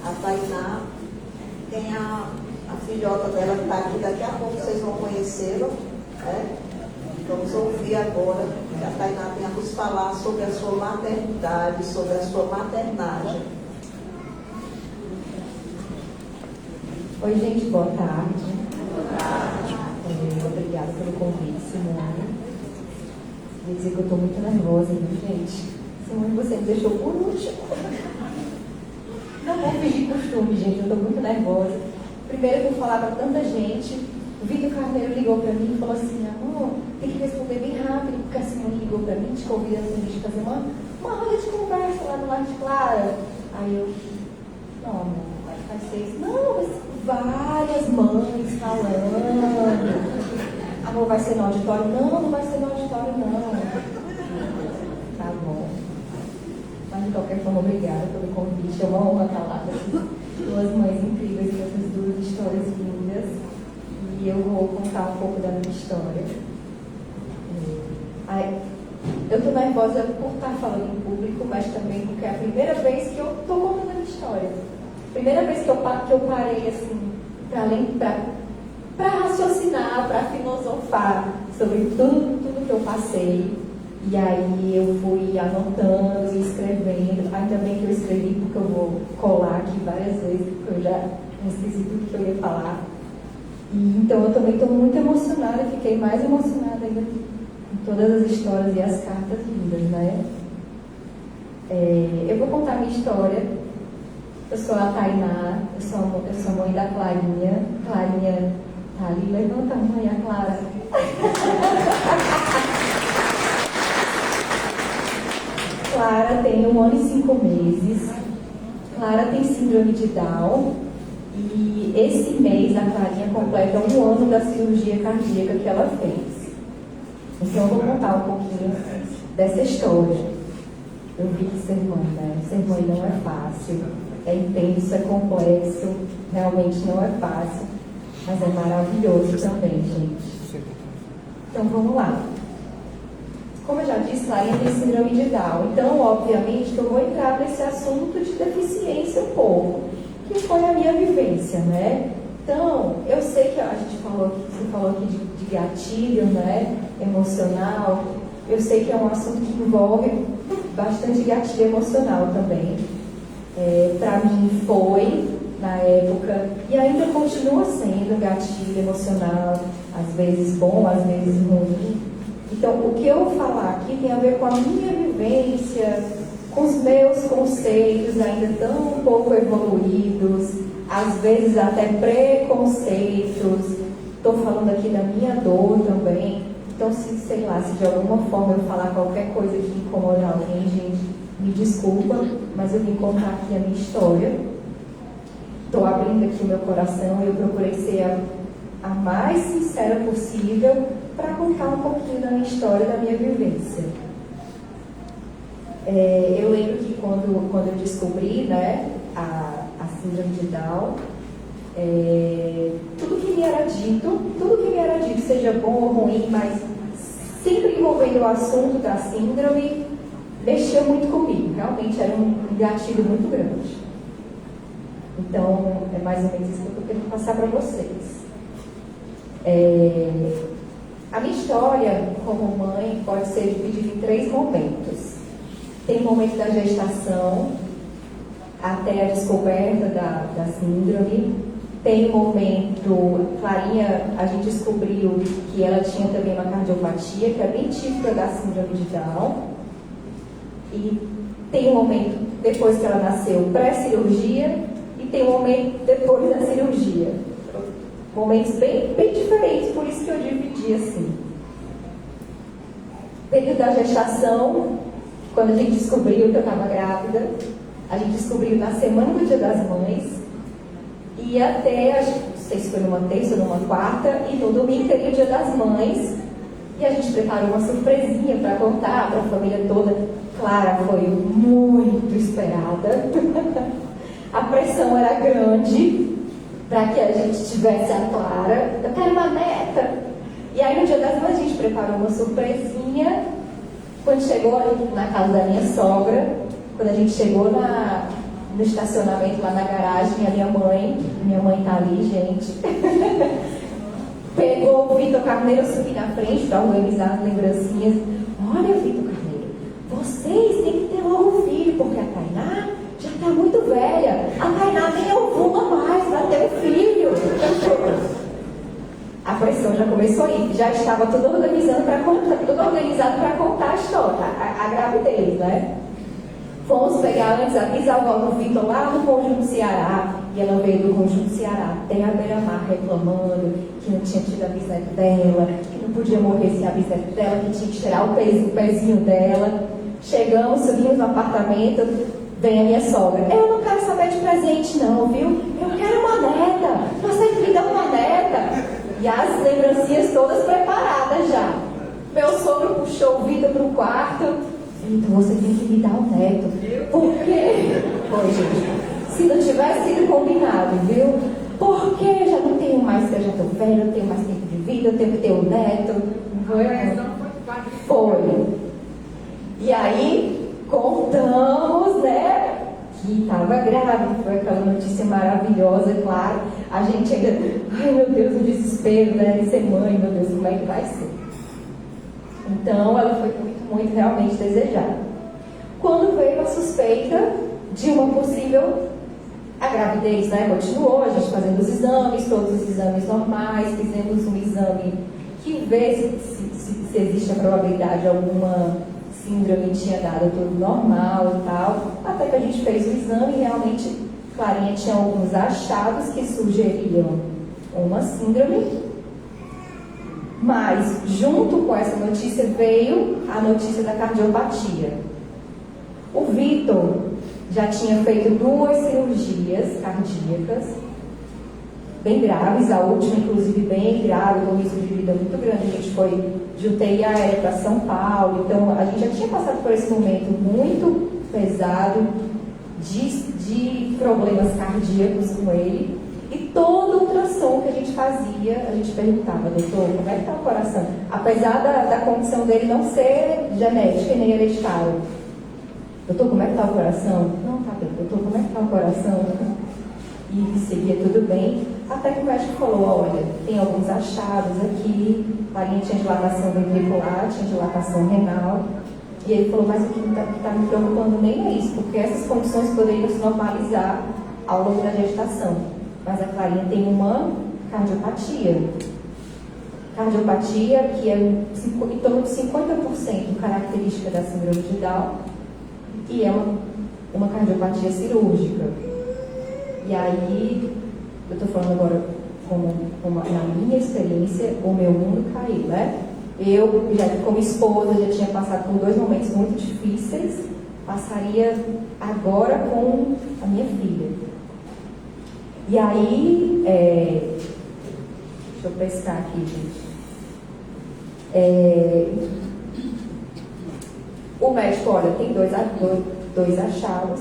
A Tainá tem a filhota dela que está aqui, daqui a pouco vocês vão conhecê-la. Né? Vamos ouvir agora que a Tainá tem a nos falar sobre a sua maternidade, sobre a sua maternagem. Oi, gente, boa tarde. Boa tarde. Obrigada pelo convite, Simone. Queria dizer que eu estou muito nervosa, viu, gente? Simone, você me deixou por último. Não vou fingir costume, gente, eu estou muito nervosa. Primeiro eu vou falar para tanta gente. O Vitor Carneiro ligou para mim e falou assim: amor, tem que responder bem rápido, porque a Simone ligou para mim, te convidando para a gente fazer uma roda de conversa lá no Lar de Clara. Aí eu, não, amor, vai ser isso. Não, vai ser várias mães falando. Amor, vai ser no auditório? Não, não vai ser no auditório, não. Tá bom. Mas de qualquer forma, obrigada pelo convite. É uma honra estar lá com essas duas mães incríveis, com essas duas histórias lindas. E eu vou contar um pouco da minha história. Eu estou nervosa por estar falando em público, mas também porque é a primeira vez que eu estou contando a minha história. Primeira vez que eu parei assim, para raciocinar, para filosofar sobre tudo que eu passei. E aí eu fui anotando e escrevendo. Ainda bem que eu escrevi, porque eu vou colar aqui várias vezes, porque eu já esqueci tudo que eu ia falar. E, então eu também estou muito emocionada, fiquei mais emocionada ainda com todas as histórias e as cartas lindas, né? Eu vou contar a minha história. Eu sou a Tainá, eu sou mãe da Clarinha. Clarinha tá ali, levanta a mãe, a Clara. Clara tem 1 ano e 5 meses. Clara tem síndrome de Down. E esse mês a Clarinha completa 1 ano da cirurgia cardíaca que ela fez. Então eu vou contar um pouquinho dessa história. Eu vi que ser mãe, né? Ser mãe não é fácil. É intenso, é complexo, realmente não é fácil, mas é maravilhoso também, gente. Então vamos lá. Como eu já disse, Clarinha tem síndrome de Down, então obviamente que eu vou entrar nesse assunto de deficiência um pouco, que foi a minha vivência, né? Então, eu sei que você falou aqui de gatilho, né? Emocional. Eu sei que é um assunto que envolve bastante gatilho emocional também. Para mim foi, na época, e ainda continua sendo gatilho emocional, às vezes bom, às vezes ruim. Então, o que eu vou falar aqui tem a ver com a minha vivência, com os meus conceitos ainda tão pouco evoluídos, às vezes até preconceitos. Estou falando aqui da minha dor também. Então, se de alguma forma eu falar qualquer coisa que incomodar alguém, gente, me desculpa, mas eu vim contar aqui a minha história. Estou abrindo aqui o meu coração e eu procurei ser a mais sincera possível para contar um pouquinho da minha história, da minha vivência. Eu lembro que quando eu descobri, né, a síndrome de Down, tudo que me era dito, seja bom ou ruim, mas sempre envolvendo o assunto da síndrome, mexia muito comigo. Realmente era um gatilho muito grande. Então, é mais ou menos isso que eu estou querendo passar para vocês. A minha história como mãe pode ser dividida em 3 momentos. Tem o momento da gestação, até a descoberta da síndrome. Tem o momento, Clarinha, a gente descobriu que ela tinha também uma cardiopatia, que é bem típica da síndrome de Down. E tem um momento depois que ela nasceu, pré-cirurgia, e tem um momento depois da cirurgia. Momentos bem, bem diferentes, por isso que eu dividi assim. Período da gestação, quando a gente descobriu que eu estava grávida, a gente descobriu na semana do Dia das Mães, e até, não sei se foi numa terça ou numa quarta, e no domingo teria o Dia das Mães, e a gente preparou uma surpresinha para contar para a família toda. Clara foi muito esperada. A pressão era grande para que a gente tivesse a Clara. Eu quero uma neta. E aí no Dia das Mães a gente preparou uma surpresinha. Quando chegou ali na casa da minha sogra, quando a gente chegou no estacionamento lá na garagem, a minha mãe tá ali, gente, pegou o Vitor Carneiro, eu subi na frente para organizar as lembrancinhas. Olha, Vitor Carneiro, vocês têm que ter logo um filho, porque a Tainá já está muito velha. A Tainá nem ovula mais para ter um filho. A pressão já começou aí, já estava tudo organizado para contar a história, a gravidez, né? Fomos pegar antes a bisavó do Vitor lá no Conjunto Ceará, e ela veio do Conjunto Ceará, tem a beira-mar reclamando que não tinha tido a bisneta dela, que não podia morrer sem a bisneta dela, que tinha que tirar o pezinho dela. Chegamos, subimos no apartamento, vem a minha sogra. Eu não quero saber de presente não, viu? Eu quero uma neta, você me dá uma neta. E as lembrancinhas todas preparadas já. Meu sogro puxou o Vitor para o quarto. Vitor, você tem que me dar um neto. Por quê? Oi, gente. Se não tivesse sido combinado, viu? Porque já não tenho mais, eu já estou velha, eu tenho mais tempo de vida, eu tenho que ter um neto. Foi. E aí, contamos, né? Que estava grávida, foi aquela notícia maravilhosa, claro. A gente ainda, ai meu Deus, o desespero, né? De ser mãe, meu Deus, como é que vai ser? Então, ela foi muito realmente desejada. Quando veio a suspeita de uma possível, a gravidez, né? Continuou, a gente fazendo os exames, todos os exames normais, fizemos um exame que vê se existe a probabilidade de alguma síndrome, tinha dado tudo normal e tal, até que a gente fez o exame e realmente Clarinha tinha alguns achados que sugeriam uma síndrome, mas junto com essa notícia veio a notícia da cardiopatia. O Vitor já tinha feito 2 cirurgias cardíacas bem graves, a última inclusive bem grave, com risco de vida muito grande. A gente foi de UTI aérea para São Paulo, então a gente já tinha passado por esse momento muito pesado de problemas cardíacos com ele. E todo ultrassom que a gente fazia, a gente perguntava: doutor, como é que está o coração? Apesar da condição dele não ser genética nem hereditária. Doutor, como é que está o coração? Não, tá bem. Doutor, como é que está o coração? E seguia tudo bem, até que o médico falou: olha, tem alguns achados aqui, Clarinha tinha dilatação ventricular, tinha dilatação renal. E ele falou: mas o que está me preocupando nem é isso, porque essas condições poderiam se normalizar ao longo da gestação. Mas a Clarinha tem uma cardiopatia. Cardiopatia que é em torno de 50% característica da síndrome de Down, e é uma cardiopatia cirúrgica. E aí, eu estou falando agora na minha experiência, o meu mundo caiu, né? Eu, já como esposa, já tinha passado por 2 momentos muito difíceis, passaria agora com a minha filha. E aí, deixa eu pescar aqui, gente. O médico, olha, tem dois achados.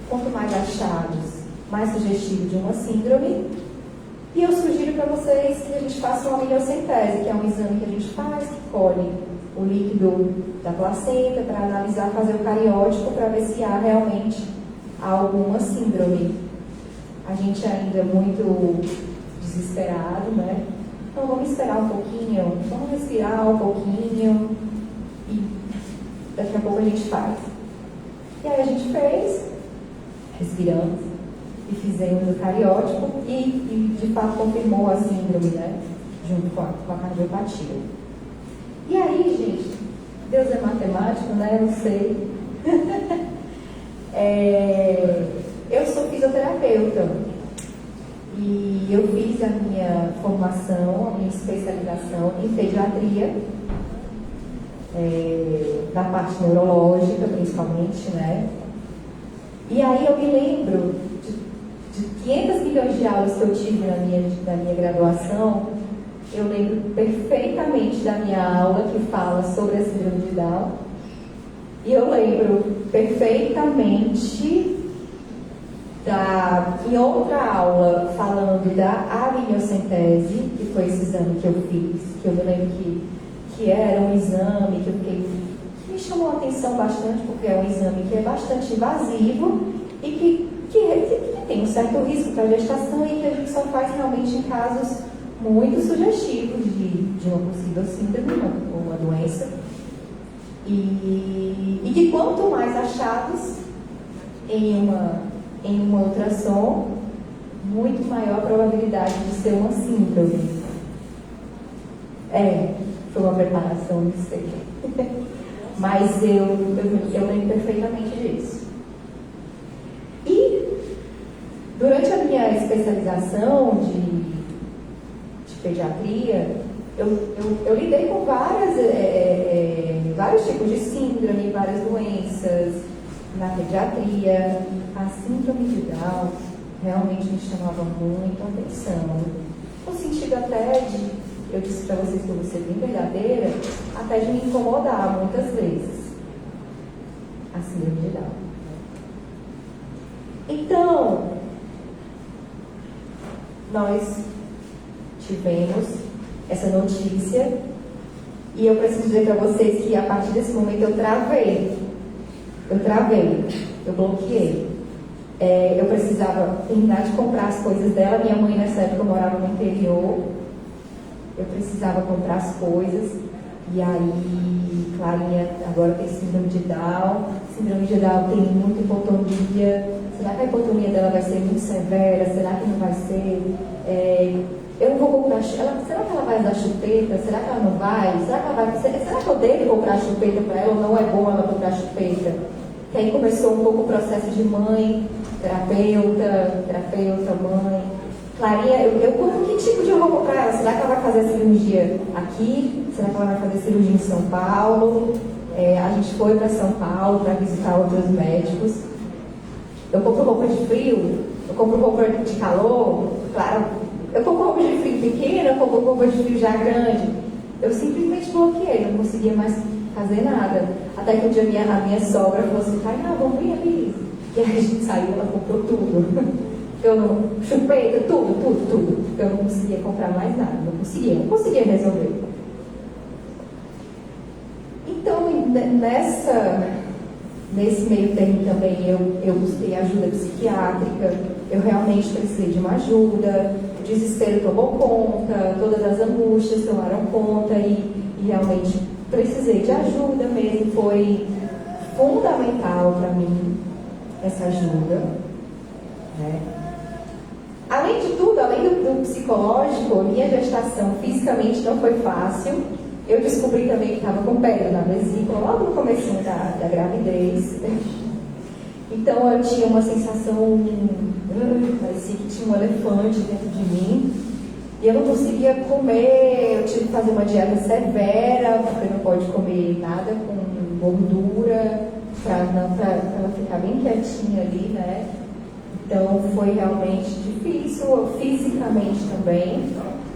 Quanto mais achados, mais sugestivo de uma síndrome. E eu sugiro para vocês que a gente faça uma amniocentese, que é um exame que a gente faz, que colhe o líquido da placenta para analisar, fazer o cariótipo para ver se há realmente alguma síndrome. A gente ainda é muito desesperado, né? Então vamos esperar um pouquinho, vamos respirar um pouquinho e daqui a pouco a gente faz. E aí a gente fez, respiramos e fizemos o cariótipo e de fato confirmou a síndrome, né? Junto com a cardiopatia. E aí, gente, Deus é matemático, né? Eu não sei. Eu sou fisioterapeuta e eu fiz a minha formação, a minha especialização em pediatria, na parte neurológica principalmente, né? E aí eu me lembro de 500 milhões de aulas que eu tive na minha graduação. Eu lembro perfeitamente da minha aula que fala sobre a síndrome de Down. E eu lembro perfeitamente em outra aula falando da amniocentese, que foi esse exame que eu fiz, que eu me lembro que era um exame que me chamou a atenção bastante, porque é um exame que é bastante invasivo e que tem um certo risco para a gestação e que a gente só faz realmente em casos muito sugestivos de uma possível síndrome ou uma doença. E que quanto mais achados em uma ultrassom, muito maior a probabilidade de ser uma síndrome. Foi uma preparação, não sei. Mas eu lembro perfeitamente disso. E durante a minha especialização de pediatria, eu lidei com vários tipos de síndrome, várias doenças na pediatria. A síndrome de Down realmente me chamava muito a atenção, no sentido até de, eu disse para vocês que eu vou ser bem verdadeira, até de me incomodar muitas vezes a síndrome de Down. Então, nós tivemos essa notícia e eu preciso dizer para vocês que a partir desse momento eu travei, eu bloqueei. Eu precisava terminar de comprar as coisas dela. Minha mãe nessa época morava no interior, eu precisava comprar as coisas. E aí, Clarinha agora tem síndrome de Down. Síndrome de Down tem muita hipotonia. Será que a hipotonia dela vai ser muito severa? Será que não vai ser? Eu não vou comprar. Será que ela vai usar chupeta? Será que ela não vai? Será que eu devo comprar chupeta para ela ou não é bom ela comprar chupeta? Que aí começou um pouco o processo de mãe, terapeuta, mãe. Clarinha, que tipo de roupa para ela? Será que ela vai fazer a cirurgia aqui? Será que ela vai fazer cirurgia em São Paulo? A gente foi para São Paulo para visitar outros médicos. Eu compro roupa de frio, eu compro roupa de calor, claro, eu compro roupa de frio pequena, eu compro roupa de frio já grande. Eu simplesmente bloqueei, não conseguia mais fazer nada. Até que um dia a minha sogra falou assim, vamos vir ali. E aí a gente saiu, ela comprou tudo. Chupeta, tudo. Eu não conseguia comprar mais nada, não conseguia resolver. Então, nesse meio termo também eu busquei ajuda psiquiátrica, eu realmente precisei de uma ajuda, o desespero tomou conta, todas as angústias tomaram conta e realmente precisei de ajuda mesmo. Foi fundamental para mim essa ajuda, né? Além de tudo, além do psicológico, minha gestação fisicamente não foi fácil. Eu descobri também que estava com pedra na vesícula logo no comecinho da gravidez. Então eu tinha uma sensação, parecia que tinha um elefante dentro de mim. E eu não conseguia comer, eu tive que fazer uma dieta severa, porque não pode comer nada com gordura, para ela ficar bem quietinha ali, né? Então foi realmente difícil, fisicamente também.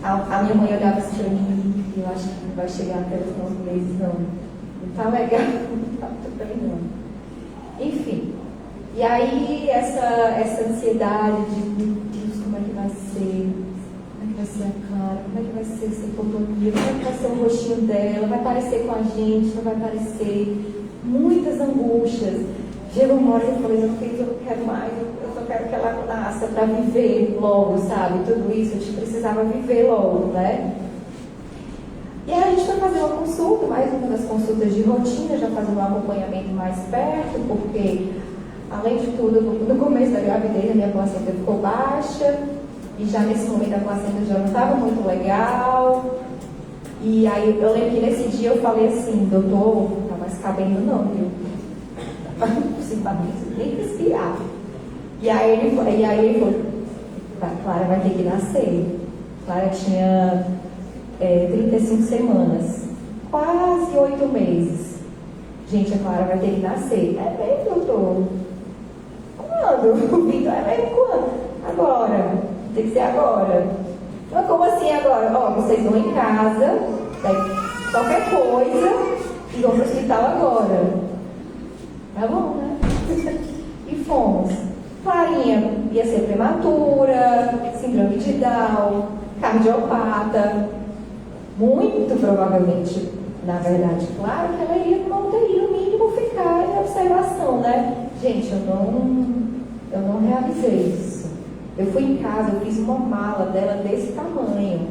A minha mãe olhava assim para mim, e eu acho que não vai chegar até os 9 meses, não tá legal, não tá tudo bem não. Enfim, e aí essa ansiedade de, meu Deus, como é que vai ser? Como é que vai ser a Clara? Como é que vai ser essa hipotonia? Como é que vai ser o rostinho dela? Vai parecer com a gente? Não vai parecer? Muitas angústias. Chegou uma hora que eu falei, meu Deus, eu não quero mais, eu só quero que ela nasça para viver logo, sabe? Tudo isso, a gente precisava viver logo, né? E aí a gente foi fazer uma consulta, mais uma das consultas de rotina, já fazendo um acompanhamento mais perto, porque, além de tudo, no começo da gravidez a minha placenta ficou baixa, e já nesse momento a placenta já não estava muito legal. E aí eu lembro que nesse dia eu falei assim, doutor, não está mais cabendo não, viu? Não consigo nem respirar. E aí ele falou, Clara vai ter que nascer. Clara tinha 35 semanas, quase 8 meses. Gente, a Clara vai ter que nascer. É mesmo, doutor? Quando? O Vitor, é mesmo quando? Agora. Tem que ser agora. Mas como assim agora? Vocês vão em casa, qualquer coisa, e vão para o hospital agora. Tá bom, né? E fomos. Clarinha ia ser prematura, síndrome de Down, cardiopata. Muito provavelmente, na verdade, claro que ela iria para uma UTI, no mínimo ficar em observação, né? Gente, eu eu não realizei isso. Eu fui em casa, eu fiz uma mala dela desse tamanho,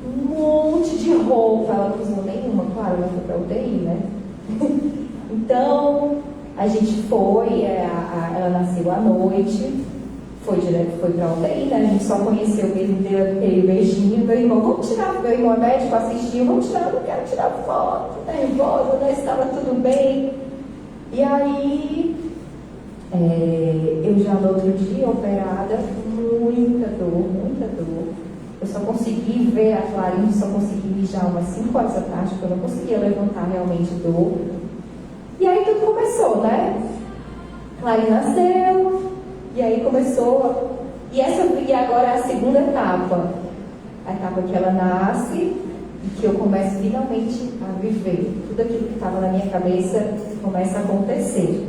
um monte de roupa, ela não usou nenhuma, claro, ela foi para UTI, né? Então, a gente foi, ela nasceu à noite, foi direto, foi para UTI, né? A gente só conheceu mesmo, deu aquele beijinho, meu irmão, meu irmão é médico, assistiu, vamos tirar, não quero tirar foto, nervosa, né? Estava tudo bem. E aí, eu já no outro dia, operada, muita dor. Eu só consegui ver a Clarinha, só consegui mijar umas 5 horas da tarde, porque eu não conseguia levantar realmente dor. E aí tudo começou, né? Clarinha nasceu, e aí começou. E agora é a segunda etapa. A etapa que ela nasce e que eu começo finalmente a viver. Tudo aquilo que estava na minha cabeça começa a acontecer.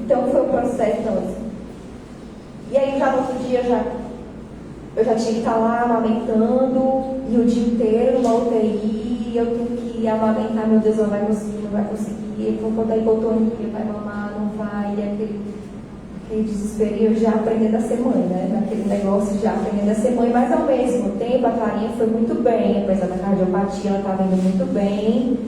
Então foi um processo. E aí já no outro dia eu já tinha que estar lá amamentando, e o dia inteiro numa UTI, eu tenho que amamentar, meu Deus, não vai conseguir, vou botar hipotonia, vai mamar, não vai, e aquele desespero, eu já aprendendo a ser mãe, né? Naquele negócio de já aprendendo a ser mãe, mas ao mesmo tempo a Clarinha foi muito bem, apesar da cardiopatia, ela estava indo muito bem.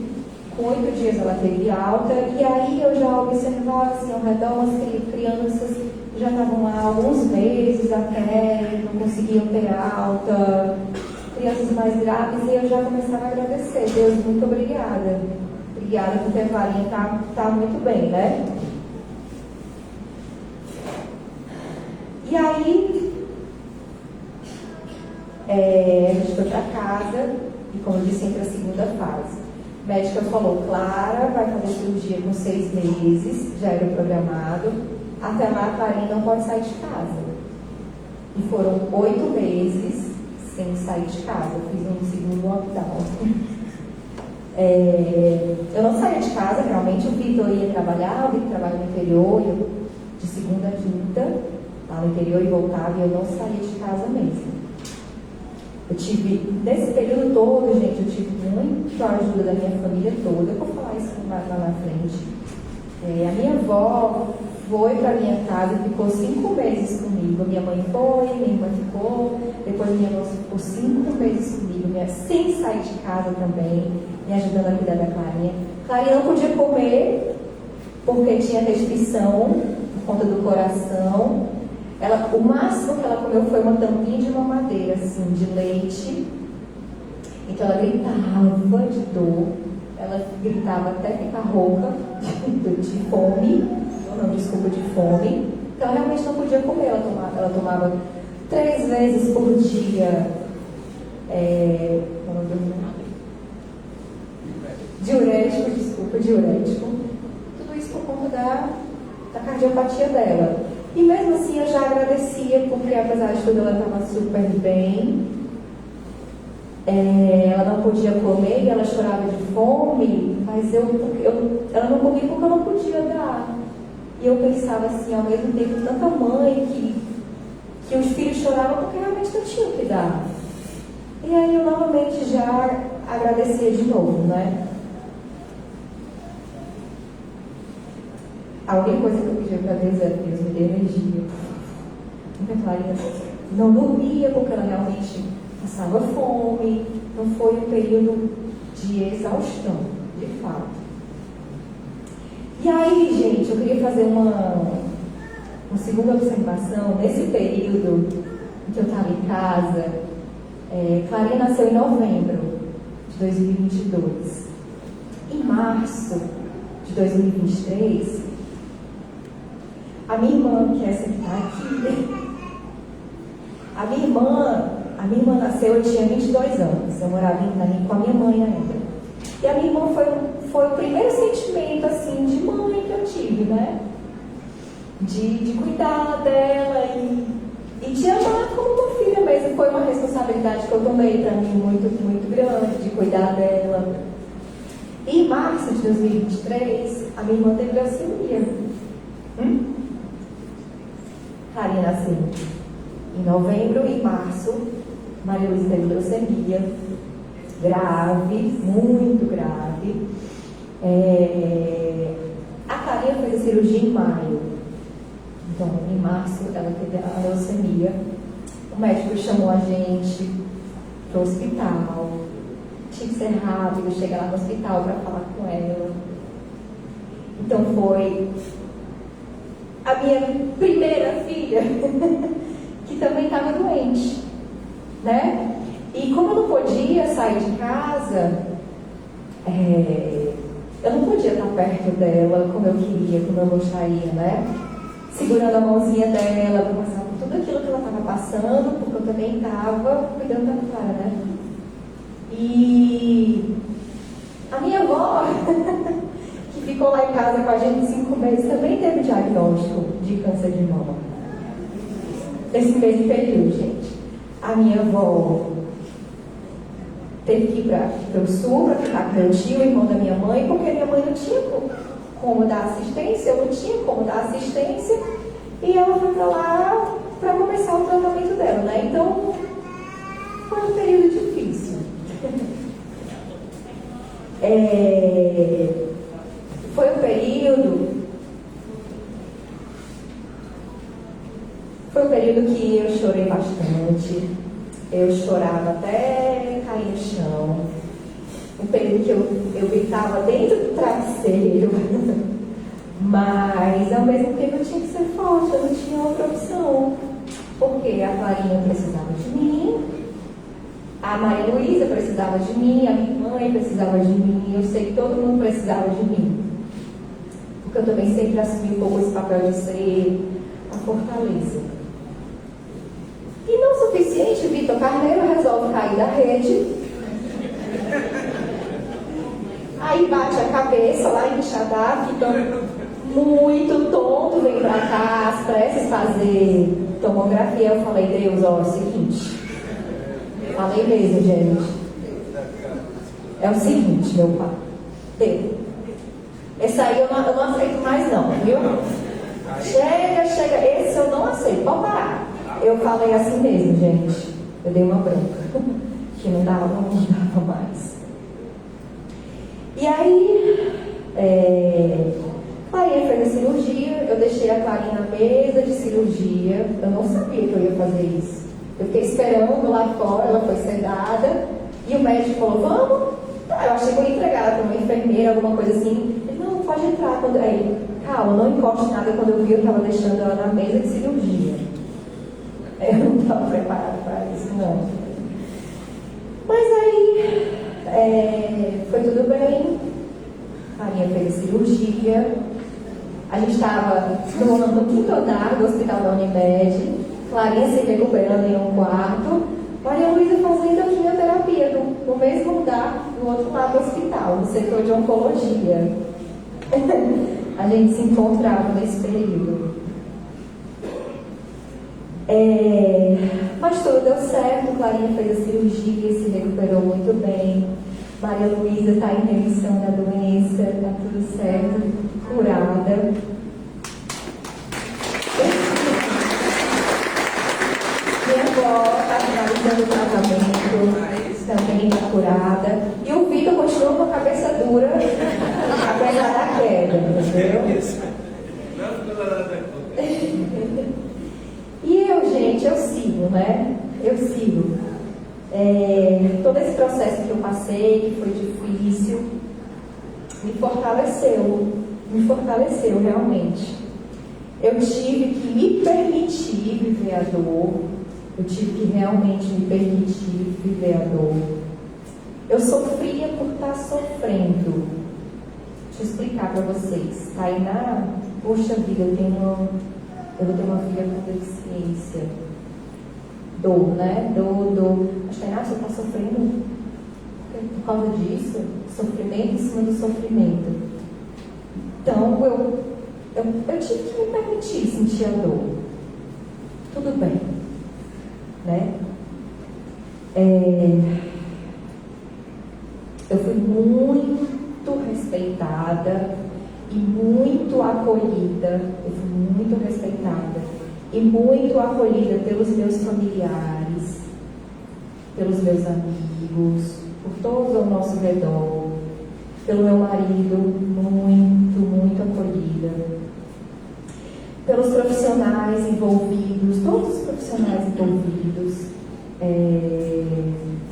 Com 8 dias ela teve alta, e aí eu já observava assim, ao redor, umas crianças já estavam lá há alguns meses até, não conseguiam ter alta, crianças mais graves, e eu já começava a agradecer. Deus, muito obrigada. Obrigada porque a Clarinha está muito bem, né? E aí, a gente foi para casa, e como eu disse, entra a segunda fase. A médica falou, Clara vai fazer cirurgia com 6 meses, já era programado. Até lá a Clarinha não pode sair de casa. E foram 8 meses sem sair de casa. Eu fiz um segundo lockdown. Eu não saía de casa, realmente. O Vitor ia trabalhar, o Vitor trabalha no interior, eu, de segunda a quinta, lá no interior, e voltava, e eu não saía de casa mesmo. Eu tive, nesse período todo, gente, eu tive muito a ajuda da minha família toda. Eu vou falar isso mais lá na frente. A minha avó foi para minha casa e ficou 5 meses comigo. Minha mãe foi, minha irmã ficou, depois minha irmã ficou 5 meses comigo, sem sair de casa também, me ajudando a cuidar da Clarinha. Clarinha não podia comer, porque tinha restrição por conta do coração. O máximo que ela comeu foi uma tampinha de mamadeira, assim, de leite. Então ela gritava de dor, ela gritava até ficar rouca, de fome, de fome. Então ela realmente não podia comer, ela tomava 3 vezes por dia diurético. Tudo isso por conta da cardiopatia dela. E mesmo assim eu já agradecia, porque apesar de tudo ela estava super bem. Ela não podia comer e ela chorava de fome, mas ela não comia porque eu não podia dar. E eu pensava assim, ao mesmo tempo, tanta mãe que os filhos choravam porque realmente não tinham que dar. E aí eu novamente já agradecia de novo, né? A única coisa que eu pedia para Deus era Deus me dê energia. Porque a Clarinha não dormia porque ela realmente passava fome. Então foi um período de exaustão, de fato. E aí, gente, eu queria fazer uma segunda observação. Nesse período em que eu estava em casa, Clarinha nasceu em novembro de 2022. Em março de 2023, a minha irmã, que é essa que está aqui, a minha irmã nasceu, eu tinha 22 anos, eu morava com a minha mãe ainda. E a minha irmã foi o primeiro sentimento, assim, de mãe que eu tive, né? De cuidar dela e de amar como uma filha mesmo. Foi uma responsabilidade que eu tomei para mim muito, muito grande, de cuidar dela. E em março de 2023, a minha irmã teve leucemia. Clarinha nasceu em novembro e março. Maria Luísa teve leucemia grave, muito grave. A Clarinha fez a cirurgia em maio. Então, em março, ela teve a leucemia. O médico chamou a gente para o hospital. Tinha que ser rápido, chegar lá no hospital para falar com ela. Então, foi a minha primeira filha, que também estava doente, né? E como eu não podia sair de casa, eu não podia estar perto dela como eu queria, como eu gostaria, né? Segurando a mãozinha dela para passar por tudo aquilo que ela estava passando, porque eu também estava cuidando da Clara, né? E a minha avó, que ficou lá em casa com a gente 5 meses, também teve diagnóstico de câncer de mama. Nesse mesmo período, gente. A minha avó teve que ir para o sul para ficar com meu tio, irmão da minha mãe, porque minha mãe não tinha como dar assistência, eu não tinha como dar assistência, e ela foi para lá para começar o tratamento dela, né? Então, foi um período difícil. Foi um período que eu chorei bastante. Eu chorava até cair no chão. Um período que eu gritava dentro do travesseiro. Mas, ao mesmo tempo, eu tinha que ser forte, eu não tinha outra opção. Porque a Clarinha precisava de mim, a Maria Luísa precisava de mim, a minha mãe precisava de mim, eu sei que todo mundo precisava de mim. Porque eu também sempre assumi um pouco esse papel de ser a fortaleza. E não o suficiente, Vitor Carneiro resolve cair da rede. Aí bate a cabeça lá em Xadá, fica muito tonto, vem pra cá, às pressas fazer tomografia. Eu falei, Deus, ó, é o seguinte. Falei mesmo, gente. É o seguinte, meu pai. Deus. Esse aí eu não aceito mais não, viu? Chega, esse eu não aceito, pode parar. Eu falei assim mesmo, gente. Eu dei uma bronca. Que não dava mais. E aí, Clarinha fez a cirurgia, eu deixei a Clarinha na mesa de cirurgia. Eu não sabia que eu ia fazer isso. Eu fiquei esperando lá fora, ela foi sedada. E o médico falou, vamos? Tá, eu achei que eu ia entregar ela para uma enfermeira, alguma coisa assim. Ele, não, pode entrar. Aí, calma, não encoste nada. Quando eu vi, eu estava deixando ela na mesa de cirurgia. Eu não estava preparada para isso, não. Mas aí, foi tudo bem. A Clarinha fez a cirurgia. A gente estava no quinto andar do hospital da Unimed. Clarinha se recuperando em um quarto. Maria Luísa fazendo a quimioterapia no mesmo andar, do outro lado do hospital, no setor de oncologia. A gente se encontrava nesse período. Mas tudo deu certo, Clarinha fez a cirurgia, se recuperou muito bem. Maria Luísa está em remissão da doença, está tudo certo, curada. Minha avó está finalizando o tratamento, também está curada. E o Vitor continua com a cabeça dura, apesar da queda, entendeu? E eu, gente, eu sigo, né? Eu sigo. Todo esse processo que eu passei, que foi difícil, me fortaleceu realmente. Eu tive que me permitir viver a dor, eu tive que realmente me permitir viver a dor. Eu sofria por estar sofrendo. Deixa eu explicar para vocês. Tainá, poxa vida, eu vou ter uma filha com deficiência. Dor, né? Dor. Mas Tainá, você está sofrendo por causa disso? Sofrimento em cima do sofrimento. Então, eu tive que me permitir sentir a dor. Tudo bem. Né? Eu fui muito respeitada e muito acolhida. Eu fui muito respeitada e muito acolhida pelos meus familiares, pelos meus amigos, por todos ao nosso redor, pelo meu marido, muito acolhida. pelos profissionais envolvidos, todos os profissionais envolvidos,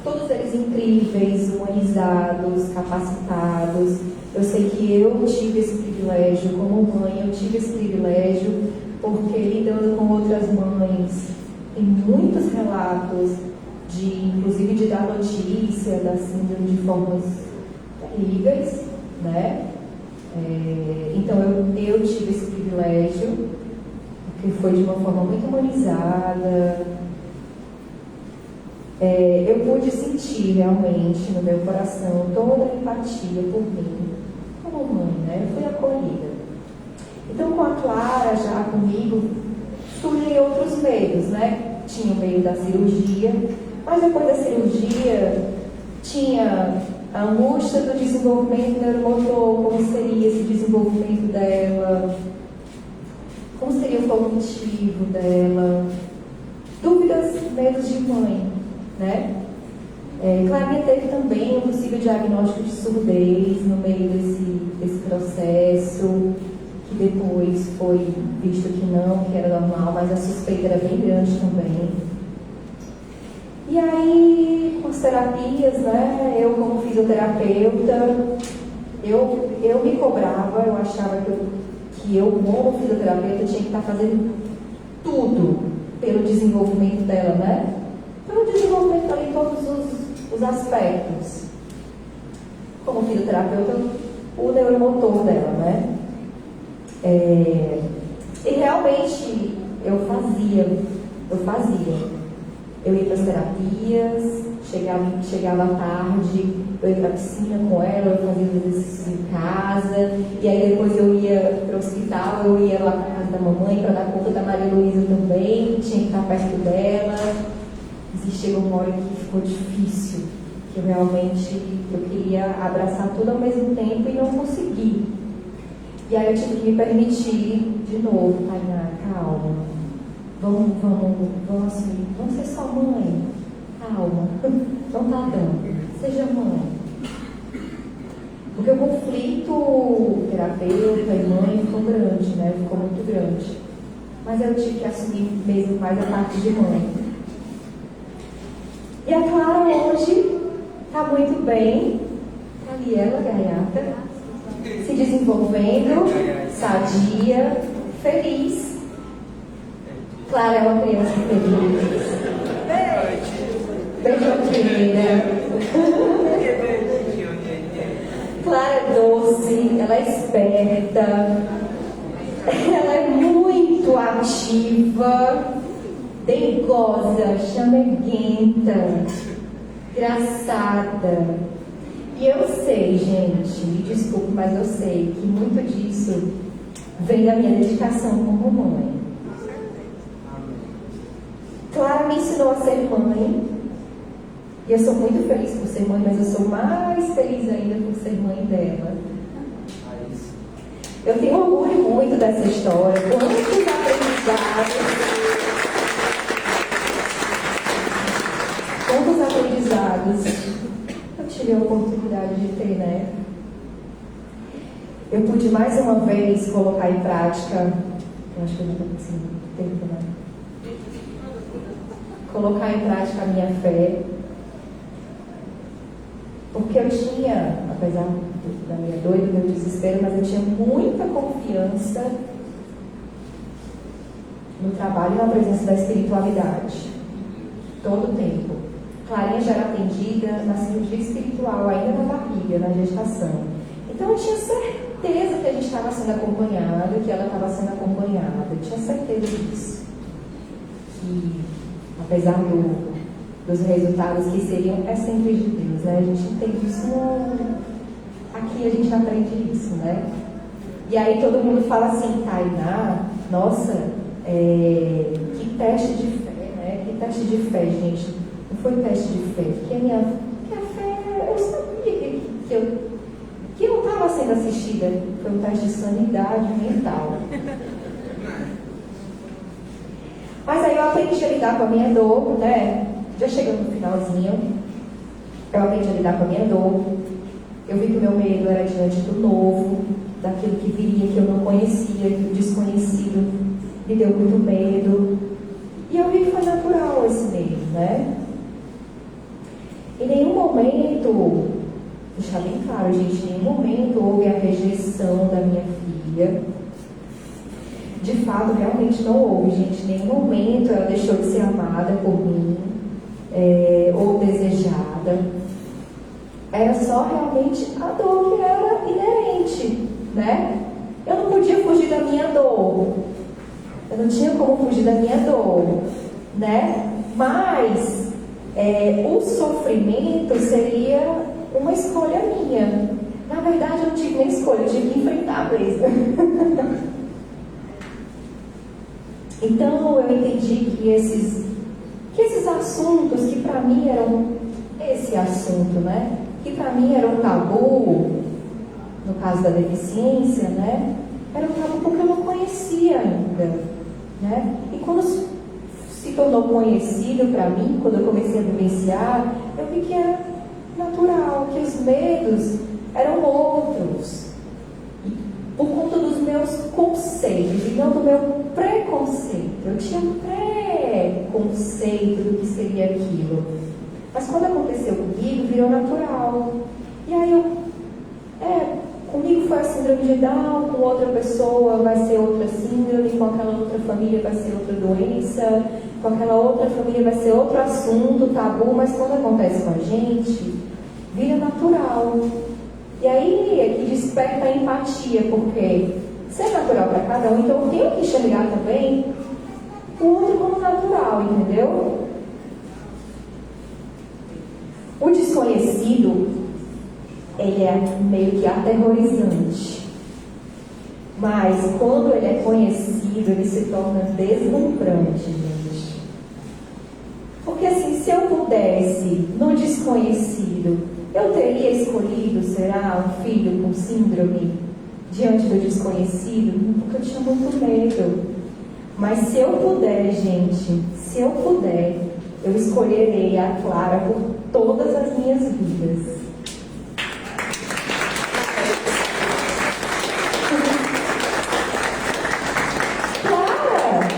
todos eles incríveis, humanizados, capacitados. Eu sei que eu tive esse privilégio, como mãe, eu tive esse privilégio, porque lidando com outras mães, tem muitos relatos, inclusive de dar notícia da síndrome de formas terríveis, né? Então eu tive esse privilégio, porque foi de uma forma muito humanizada. Eu pude sentir realmente no meu coração toda a empatia por mim, como mãe, né? Eu fui acolhida. Então, com a Clara, já comigo, surgem outros meios, né? Tinha o meio da cirurgia, mas depois da cirurgia tinha a angústia do desenvolvimento neuromotor, como seria esse desenvolvimento dela, como seria o cognitivo dela, dúvidas, medos de mãe, né? Clarinha teve também um possível diagnóstico de surdez no meio desse processo, que depois foi visto que não, que era normal, mas a suspeita era bem grande também. E aí, com as terapias, né, eu como fisioterapeuta, eu me cobrava, eu achava que eu como fisioterapeuta tinha que estar fazendo tudo pelo desenvolvimento dela, né? Pelo desenvolvimento ali em todos os aspectos. Como fisioterapeuta, o neuromotor dela, né? E realmente eu fazia. Eu ia para as terapias, chegava à tarde, eu ia para a piscina com ela, eu fazia os exercícios em casa, e aí depois eu ia para o hospital, eu ia lá para a casa da mamãe para dar conta da Maria Luísa também, tinha que estar perto dela. E chegou uma hora que ficou difícil, que eu queria abraçar tudo ao mesmo tempo e não consegui. E aí eu tive que me permitir de novo, Tainá, calma. Vamos ser só mãe. Calma. Não tá dando. Seja mãe. Porque o conflito terapeuta e mãe ficou grande, né? Ficou muito grande. Mas eu tive que assumir mesmo mais a parte de mãe. E a Clara hoje está muito bem. Está ali ela, gaiata, se desenvolvendo, sadia, feliz. Clara é uma criança feliz. Beijoqueira. Clara é doce, ela é esperta, ela é muito ativa, dengosa, chameguenta, engraçada. E eu sei, gente, me desculpe, mas eu sei que muito disso vem da minha dedicação como mãe. Clara me ensinou a ser mãe, e eu sou muito feliz por ser mãe, mas eu sou mais feliz ainda por ser mãe dela. Eu tenho orgulho muito dessa história, quantos aprendizados eu tive a oportunidade de ter, né? Eu pude mais uma vez colocar em prática, eu acho que eu não estou conseguindo tempo, né? Colocar em prática a minha fé, porque eu tinha, apesar da minha dor e do meu desespero, mas eu tinha muita confiança no trabalho e na presença da espiritualidade, todo o tempo. Clarinha já era atendida na cirurgia espiritual, ainda na barriga, na gestação. Então eu tinha certeza que a gente estava sendo acompanhado, que ela estava sendo acompanhada, eu tinha certeza disso. Que apesar dos resultados que seriam, é sempre de Deus, né? A gente entende isso, aqui a gente aprende isso, né? E aí todo mundo fala assim, Tainá, nossa, que teste de fé, né? Que teste de fé, gente. Não foi teste de fé, porque a fé, eu sabia que eu não estava sendo assistida, foi um teste de sanidade mental. Mas aí eu aprendi a lidar com a minha dor, né? Já chegando no finalzinho, eu aprendi a lidar com a minha dor. Eu vi que o meu medo era diante do novo, daquilo que viria, que eu não conhecia, que o desconhecido me deu muito medo. E eu vi que foi natural esse medo, né? Em nenhum momento, deixar bem claro, gente, em nenhum momento houve a rejeição da minha filha. De fato, realmente não houve, gente. Em nenhum momento ela deixou de ser amada por mim, ou desejada. Era só realmente a dor que era inerente, né? Eu não podia fugir da minha dor. Eu não tinha como fugir da minha dor, né? Mas o sofrimento seria uma escolha minha. Na verdade, eu não tive nem escolha, eu tive que enfrentar mesmo. Então, eu entendi que esses assuntos que para mim eram esse assunto, né? Que para mim era um tabu, no caso da deficiência, né? Era um tabu porque eu não conhecia ainda, né? E quando se tornou conhecido para mim, quando eu comecei a vivenciar, eu vi que era natural, que os medos eram outros. E por conta dos meus conceitos e não do meu preconceito. Eu tinha um preconceito do que seria aquilo. Mas quando aconteceu comigo, virou natural. E aí comigo foi a síndrome de Down, com outra pessoa vai ser outra síndrome, com aquela outra família vai ser outra doença, com aquela outra família vai ser outro assunto, tabu, mas quando acontece com a gente, vira natural. E aí é que desperta a empatia, porque se é natural para cada um, então eu tenho que enxergar também o outro como natural, entendeu? O desconhecido, ele é meio que aterrorizante. Mas quando ele é conhecido, ele se torna deslumbrante, gente. Porque assim, se eu pudesse, no desconhecido, eu teria escolhido, será, um filho com síndrome diante do desconhecido? Porque eu tinha muito medo. Mas se eu puder, gente, se eu puder, eu escolherei a Clara por todas as minhas vidas. Clara,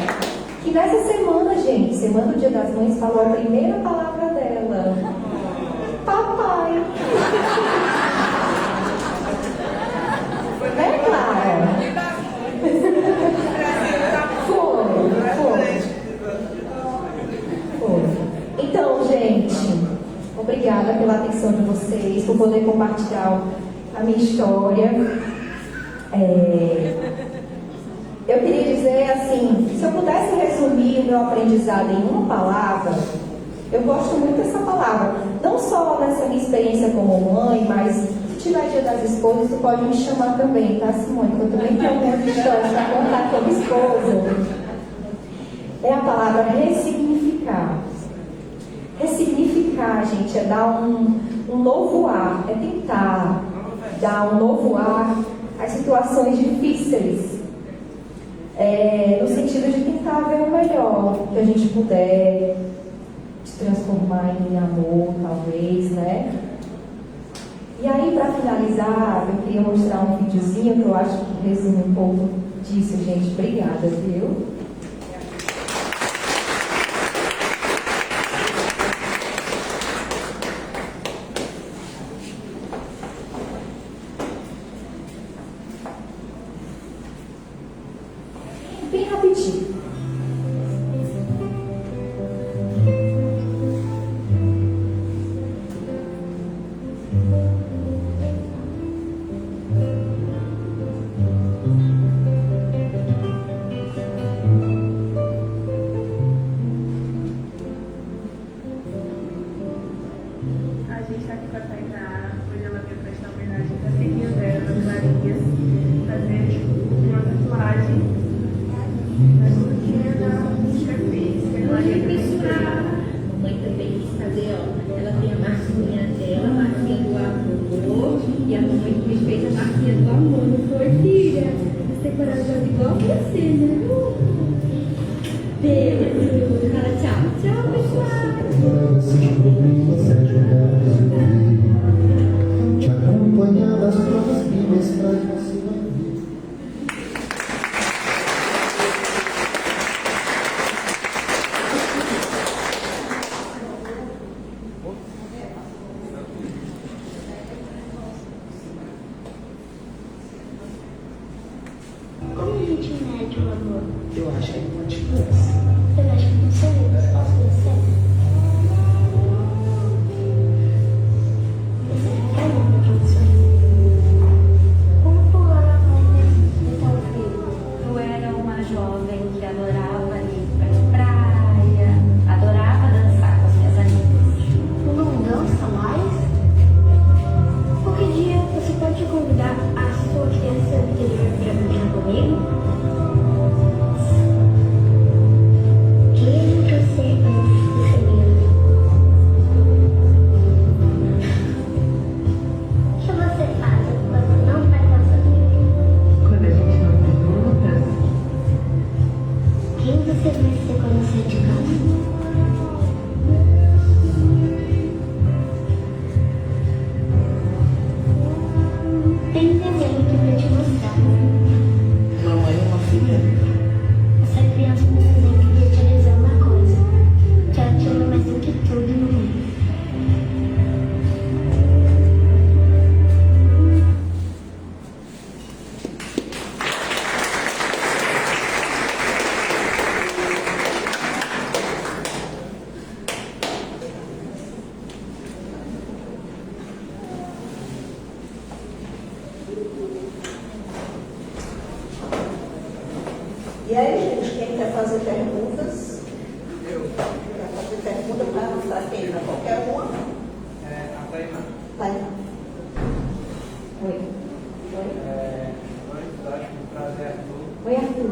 que nessa semana, gente, semana do Dia das Mães, falou a primeira palavra dela: papai. Né, Clara? Foi. Então, gente, obrigada pela atenção de vocês, por poder compartilhar a minha história. Eu queria dizer assim, se eu pudesse resumir o meu aprendizado em uma palavra, eu gosto muito dessa palavra, não só nessa minha experiência como mãe, mas se tiver Dia das Esposas, tu pode me chamar também, tá, Simone? Que eu também tenho algumas histórias para contar como esposa. É a palavra ressignificar. Ressignificar, gente, é dar um novo ar, é tentar dar um novo ar às situações difíceis. No sentido de tentar ver o melhor que a gente puder, se transformar em amor, talvez, né? E aí, para finalizar, eu queria mostrar um videozinho que eu acho que resume um pouco disso, gente. Obrigada, viu? Bem rapidinho. A gente está aqui para Tainá, hoje ela veio prestar homenagem para a filhinha dela, Maria, fazer uma tatuagem na escurinha da cicatriz, que a Maria fez. Mamãe também quis fazer, ó. Ela tem a marquinha dela, a marquinha do amor, e a mamãe me fez a marquinha do amor, não foi, filha? Você corajosa igual você, né? Beijo. Fala tchau. Tchau, pessoal. Te acompanhar nas provas mínimas para você vai ver. Eu acho que é uma diferença. Eu acho que não sou eu. Posso conhecer? Eu lembro quem sou eu. Como pulava então, filho? Eu era uma jovem que adorava ir pra praia, adorava dançar com as minhas amigas. Tu não dança mais? Qualquer dia você pode convidar a sua criança interior para brincar comigo? Quem você antes do feminino? O que você faz quando não vai com seus amigos? Quando a gente não tem lutas, Quem você vai ser quando sair de casa? Tem um desenho aqui pra te mostrar. mamãe é uma filha. Essa criança no desenho queria te dizer uma coisa. Que ela te ama mais do que tudo no mundo. E aí, gente, quem quer fazer perguntas? Quer fazer pergunta para quem? Para qualquer uma? A Tainá. Tainá. Oi. Oi, prazer, Arthur. Oi, Arthur.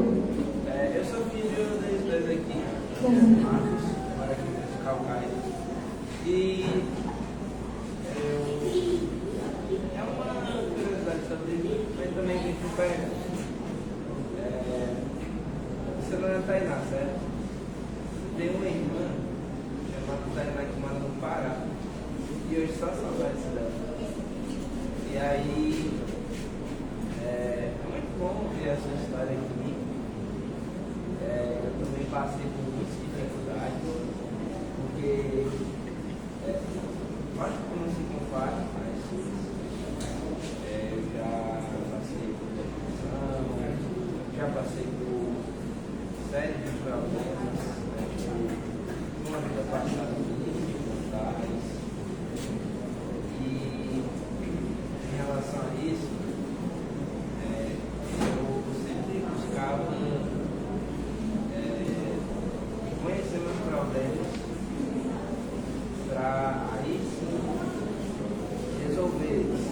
Eu sou filho deles dois aqui, Marcos, mora aqui nesse Calcaia. E é uma curiosidade sobre mim, mas também vem com perguntas. Você não é Tainá, certo? Tem uma irmã chamada Tainá que mora no Pará. E hoje só saudades dela. E aí, é muito bom ver essa história aqui. Eu também passei por muitas dificuldades, porque acho que eu não se compara, mas eu já passei por depressão, já passei por série de problemas, uma vida passada de dificuldades. E em relação a isso, eu sempre buscava conhecer meus problemas para aí sim resolver eles.